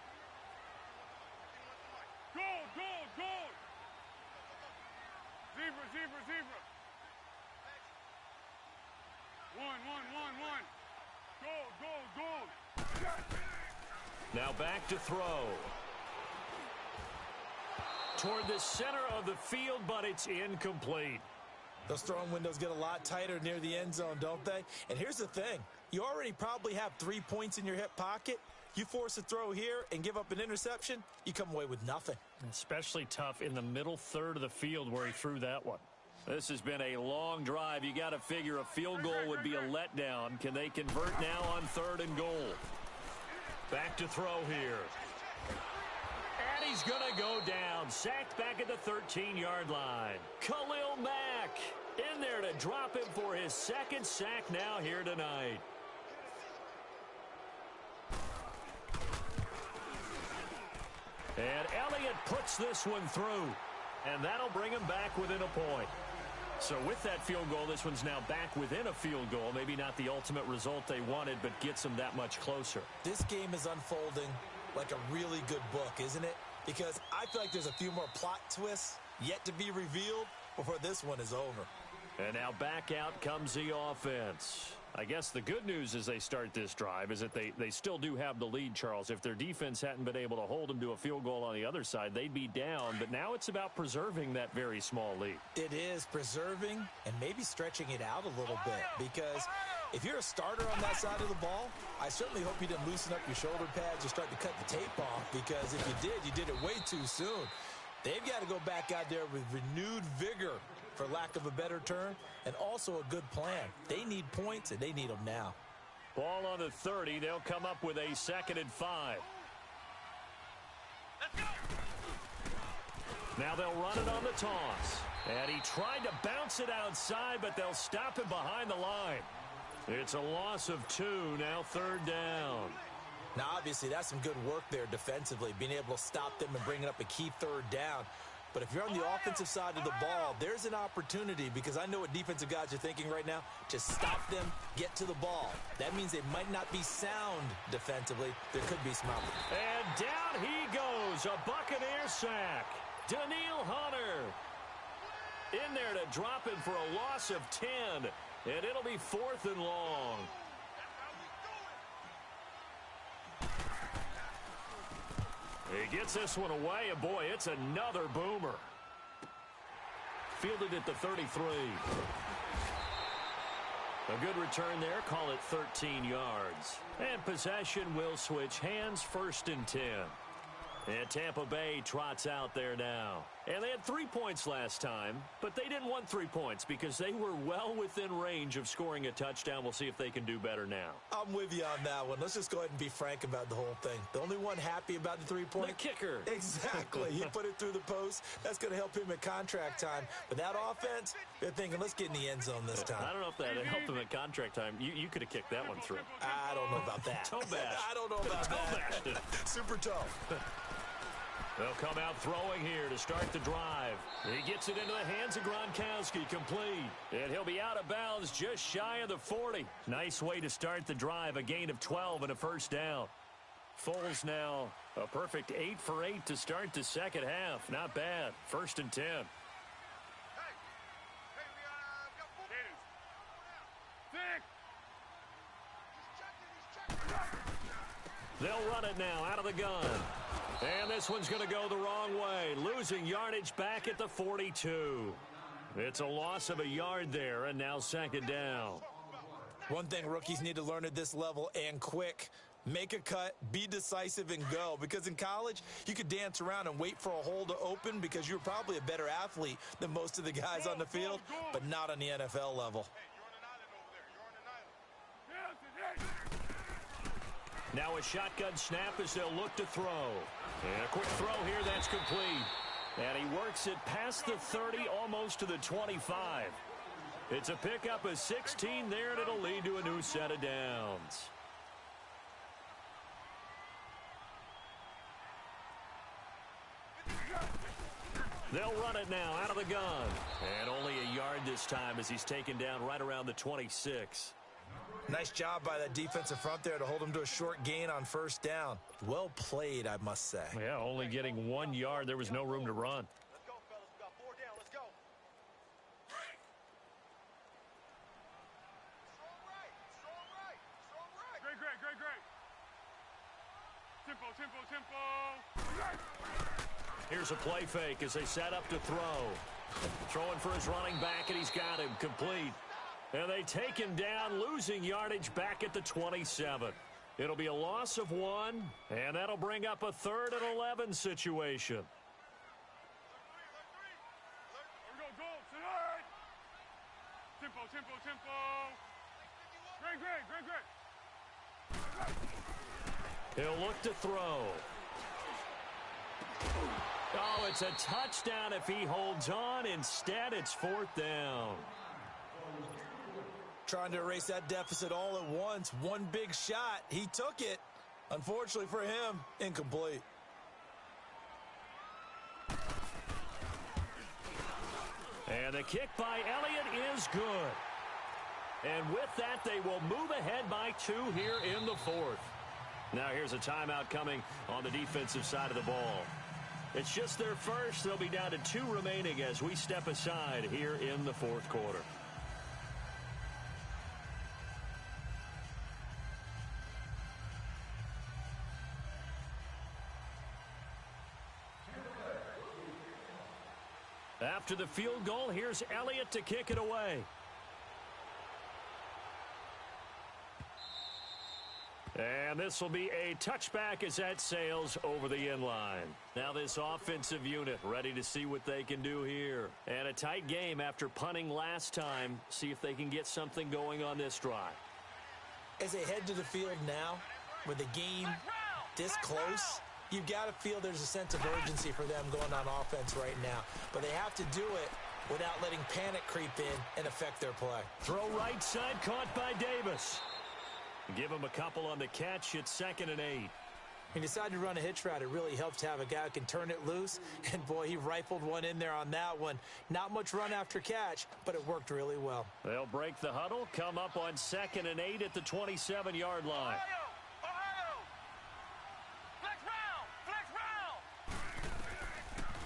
Goal! Zebra! 1. Goal! Now back to throw. Toward the center of the field, but it's incomplete. Those throwing windows get a lot tighter near the end zone, don't they? And here's the thing. You already probably have 3 points in your hip pocket. You force a throw here and give up an interception, you come away with nothing. Especially tough in the middle third of the field where he threw that one. This has been a long drive. You got to figure a field goal would be a letdown. Can they convert now on 3rd and goal? Back to throw here. And he's going to go down. Sacked back at the 13-yard line. Khalil Mack in there to drop him for his 2nd sack now here tonight. And Elliott puts this one through. And that'll bring him back within a point. So with that field goal, this one's now back within a field goal. Maybe not the ultimate result they wanted, but gets them that much closer. This game is unfolding like a really good book, isn't it? Because I feel like there's a few more plot twists yet to be revealed before this one is over. And now back out comes the offense. I guess the good news as they start this drive is that they still do have the lead, Charles. If their defense hadn't been able to hold them to a field goal on the other side, they'd be down. But now it's about preserving that very small lead. It is preserving and maybe stretching it out a little bit, because if you're a starter on that side of the ball, I certainly hope you didn't loosen up your shoulder pads or start to cut the tape off, because if you did it way too soon. They've got to go back out there with renewed vigor, for lack of a better term, and also a good plan. They need points, and they need them now. Ball on the 30. They'll come up with a 2nd and 5. Now they'll run it on the toss. And he tried to bounce it outside, but they'll stop him behind the line. It's a loss of 2, now 3rd down. Now, obviously, that's some good work there defensively, being able to stop them and bringing up a key 3rd down. But if you're on the offensive side of the ball, there's an opportunity, because I know what defensive guys are thinking right now. Just stop them, get to the ball. That means they might not be sound defensively. There could be some opportunity. And down he goes, a Buccaneer sack. Daniil Hunter in there to drop him for a loss of 10, and it'll be 4th and long. He gets this one away, and boy, it's another boomer. Fielded at the 33. A good return there, call it 13 yards. And possession will switch hands, 1st and 10. And Tampa Bay trots out there now. And they had 3 points last time, but they didn't want 3 points because they were well within range of scoring a touchdown. We'll see if they can do better now. I'm with you on that one. Let's just go ahead and be frank about the whole thing. The only one happy about the 3-point? The kicker. Exactly. He put it through the post. That's going to help him at contract time. But that offense, they're thinking, let's get in the end zone this time. I don't know if that helped him at contract time. You could have kicked that one through. I don't know about that. Toe bash. I don't know about that. Super toe. They'll come out throwing here to start the drive. He gets it into the hands of Gronkowski, complete. And he'll be out of bounds just shy of the 40. Nice way to start the drive, a gain of 12 and a 1st down. Foles now a perfect 8 for 8 to start the 2nd half. Not bad. 1st and 10. They'll run it now out of the gun. And this one's going to go the wrong way. Losing yardage back at the 42. It's a loss of a yard there, and now 2nd down. One thing rookies need to learn at this level, and quick. Make a cut, be decisive, and go. Because in college, you could dance around and wait for a hole to open because you're probably a better athlete than most of the guys on the field, but not on the NFL level. Now a shotgun snap as they'll look to throw. And a quick throw here, that's complete. And he works it past the 30, almost to the 25. It's a pickup of 16 there, and it'll lead to a new set of downs. They'll run it now out of the gun. And only a yard this time as he's taken down right around the 26. Nice job by that defensive front there to hold him to a short gain on 1st down. Well played, I must say. Yeah, only getting 1 yard. There was no room to run. Let's go, fellas. We got 4 down. Let's go. Strong right. Strong right. Strong right. Great. Here's a play fake as they set up to throw. Throwing for his running back, and he's got him complete. And they take him down, losing yardage back at the 27. It'll be a loss of 1, and that'll bring up a 3rd and 11 situation. He'll look to throw. Oh, it's a touchdown if he holds on. Instead, it's 4th down. Trying to erase that deficit all at once. One big shot. He took it. Unfortunately for him, incomplete. And the kick by Elliott is good. And with that, they will move ahead by 2 here in the 4th. Now here's a timeout coming on the defensive side of the ball. It's just their first. They'll be down to 2 remaining as we step aside here in the 4th quarter. After the field goal, here's Elliott to kick it away. And this will be a touchback as that sails over the end line. Now this offensive unit ready to see what they can do here. And a tight game after punting last time. See if they can get something going on this drive. As they head to the field now, with the game this close, you've got to feel there's a sense of urgency for them going on offense right now. But they have to do it without letting panic creep in and affect their play. Throw right side, caught by Davis. Give him a couple on the catch. It's 2nd and 8. He decided to run a hitch route. It really helps to have a guy who can turn it loose. And, boy, he rifled one in there on that one. Not much run after catch, but it worked really well. They'll break the huddle, come up on 2nd and 8 at the 27-yard line.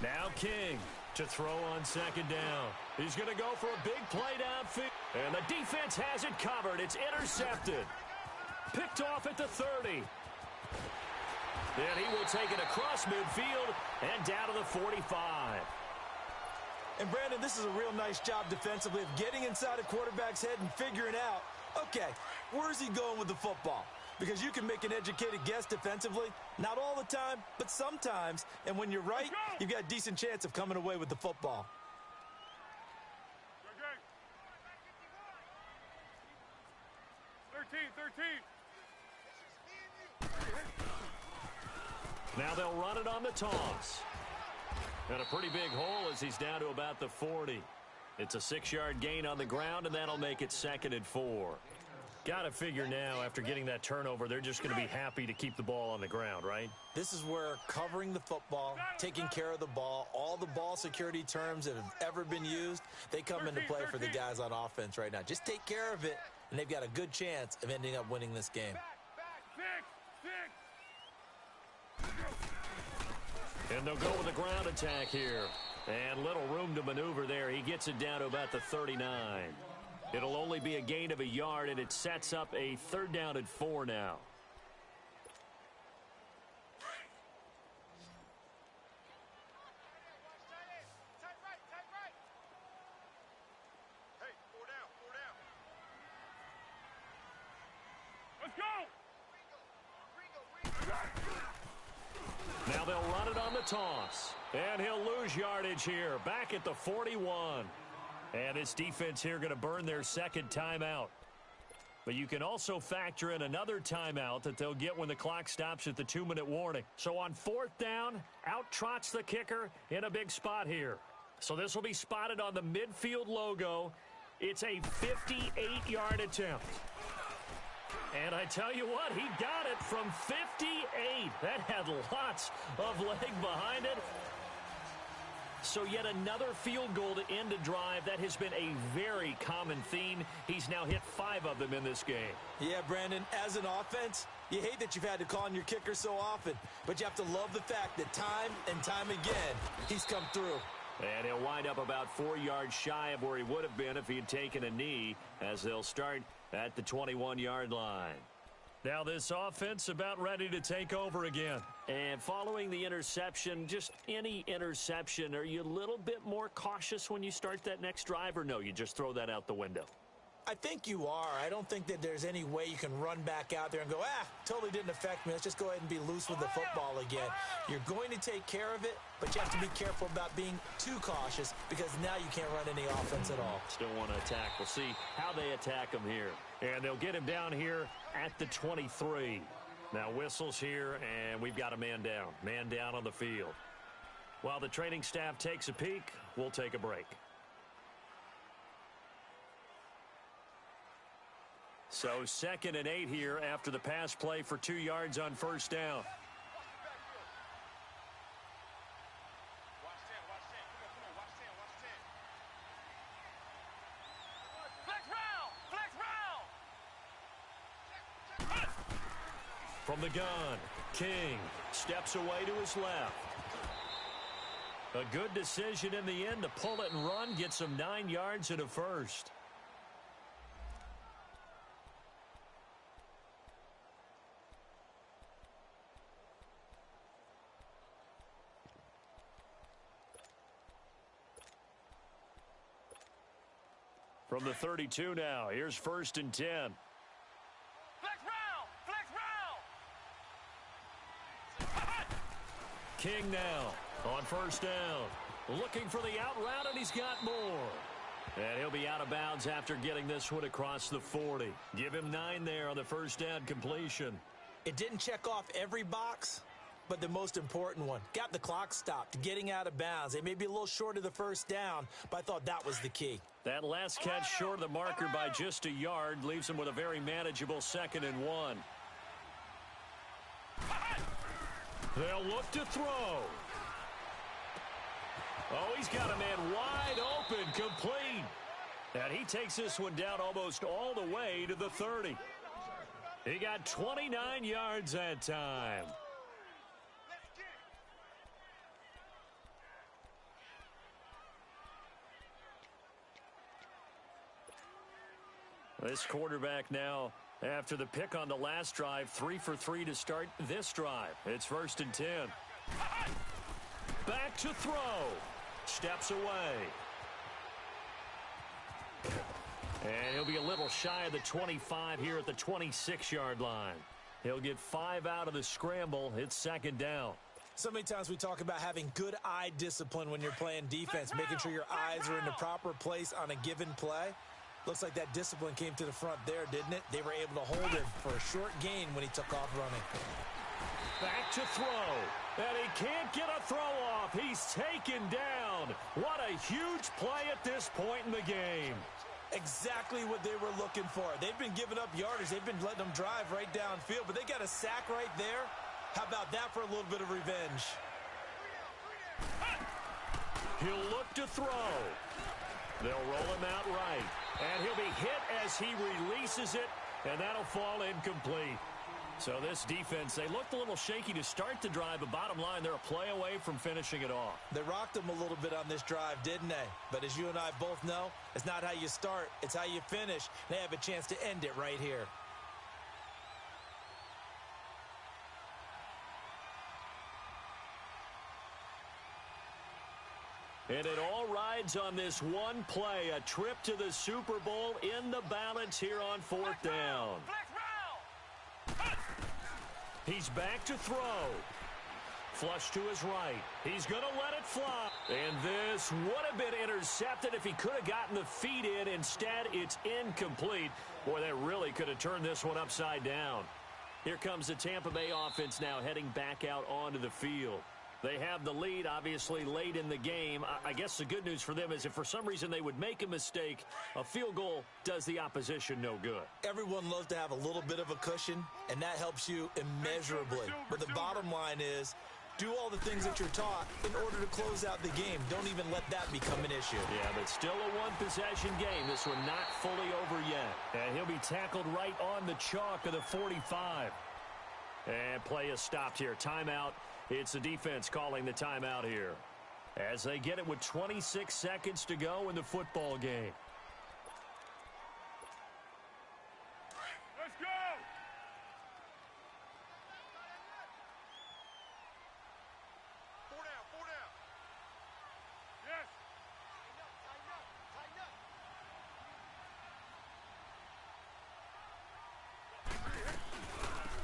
Now King to throw on 2nd down. He's going to go for a big play downfield. And the defense has it covered. It's intercepted. Picked off at the 30. Then he will take it across midfield and down to the 45. And, Brandon, this is a real nice job defensively of getting inside a quarterback's head and figuring out, okay, where's he going with the football? Because you can make an educated guess defensively, not all the time, but sometimes. And when you're right, you've got a decent chance of coming away with the football. Now they'll run it on the toss. And a pretty big hole as he's down to about the 40. It's a 6-yard gain on the ground, and that'll make it 2nd and 4. Got to figure now, after getting that turnover, they're just going to be happy to keep the ball on the ground, right? This is where covering the football, taking care of the ball, all the ball security terms that have ever been used, they come into play for the guys on offense right now. Just take care of it, and they've got a good chance of ending up winning this game. And they'll go with a ground attack here. And little room to maneuver there. He gets it down to about the 39. It'll only be a gain of a yard, and it sets up a 3rd down and 4 now. Hey, 4 down, 4 down. Let's go! Now they'll run it on the toss. And he'll lose yardage here. Back at the 41. And this defense here going to burn their 2nd timeout. But you can also factor in another timeout that they'll get when the clock stops at the 2-minute warning. So on 4th down, out trots the kicker in a big spot here. So this will be spotted on the midfield logo. It's a 58-yard attempt. And I tell you what, he got it from 58. That had lots of leg behind it. So yet another field goal to end a drive. That has been a very common theme. He's now hit 5 of them in this game. Yeah, Brandon, as an offense, you hate that you've had to call on your kicker so often. But you have to love the fact that time and time again, he's come through. And he'll wind up about 4 yards shy of where he would have been if he had taken a knee, as they'll start at the 21-yard line. Now this offense about ready to take over again. And following the interception, just any interception, are you a little bit more cautious when you start that next drive, or no, you just throw that out the window? I think you are. I don't think that there's any way you can run back out there and go, totally didn't affect me. Let's just go ahead and be loose with the football again. You're going to take care of it, but you have to be careful about being too cautious because now you can't run any offense at all. Still want to attack. We'll see how they attack him here. And they'll get him down here at the 23. Now whistles here, and we've got a man down. Man down on the field. While the training staff takes a peek, we'll take a break. So 2nd and 8 here after the pass play for 2 yards on first down. From the gun, King steps away to his left. A good decision in the end to pull it and run, gets him 9 yards and a first. From the 32 now, here's 1st and 10. Flex round! King now on first down. Looking for the out route, and he's got more. And he'll be out of bounds after getting this one across the 40. Give him 9 there on the first down completion. It didn't check off every box, but the most important one. Got the clock stopped, getting out of bounds. It may be a little short of the first down, but I thought that was the key. That last catch short of the marker by just a yard leaves him with a very manageable 2nd and 1. They'll look to throw. Oh, he's got a man wide open, complete. And he takes this one down almost all the way to the 30. He got 29 yards that time. This quarterback now, after the pick on the last drive, 3 for 3 to start this drive. It's 1st and 10. Back to throw. Steps away. And he'll be a little shy of the 25 here at the 26-yard line. He'll get 5 out of the scramble. It's 2nd down. So many times we talk about having good eye discipline when you're playing defense, making sure your eyes are in the proper place on a given play. Looks like that discipline came to the front there, didn't it? They were able to hold him for a short gain when he took off running. Back to throw. And he can't get a throw off. He's taken down. What a huge play at this point in the game. Exactly what they were looking for. They've been giving up yardage. They've been letting them drive right downfield, but they got a sack right there. How about that for a little bit of revenge? He'll look to throw. They'll roll him out right. And he'll be hit as he releases it, and that'll fall incomplete. So this defense, they looked a little shaky to start the drive, but bottom line, they're a play away from finishing it off. They rocked them a little bit on this drive, didn't they? But as you and I both know, it's not how you start, it's how you finish. They have a chance to end it right here. And it all rides on this one play, a trip to the Super Bowl in the balance here on 4th down. He's back to throw. Flush to his right. He's going to let it fly. And this would have been intercepted if he could have gotten the feet in. Instead, it's incomplete. Boy, that really could have turned this one upside down. Here comes the Tampa Bay offense now heading back out onto the field. They have the lead, obviously, late in the game. I guess the good news for them is if for some reason they would make a mistake, a field goal does the opposition no good. Everyone loves to have a little bit of a cushion, and that helps you immeasurably. But the bottom line is, do all the things that you're taught in order to close out the game. Don't even let that become an issue. Yeah, but still a one-possession game. This one not fully over yet. And he'll be tackled right on the chalk of the 45. And play is stopped here. Timeout. It's the defense calling the timeout here as they get it with 26 seconds to go in the football game. Let's go!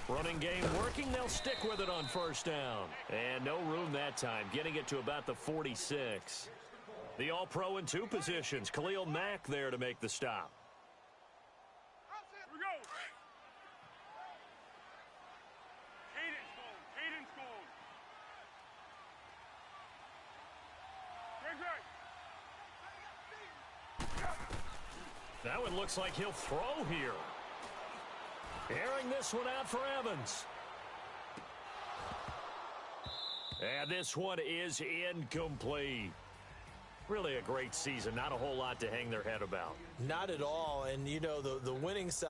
Running game working. They'll stick with it on first down. And no room that time, getting it to about the 46. The All-Pro in two positions. Khalil Mack there to make the stop. Here we go. Cadence going. Cadence going. That one looks like he'll throw here. Airing this one out for Evans. And this one is incomplete. Really a great season. Not a whole lot to hang their head about. Not at all. And, you know, the winning side.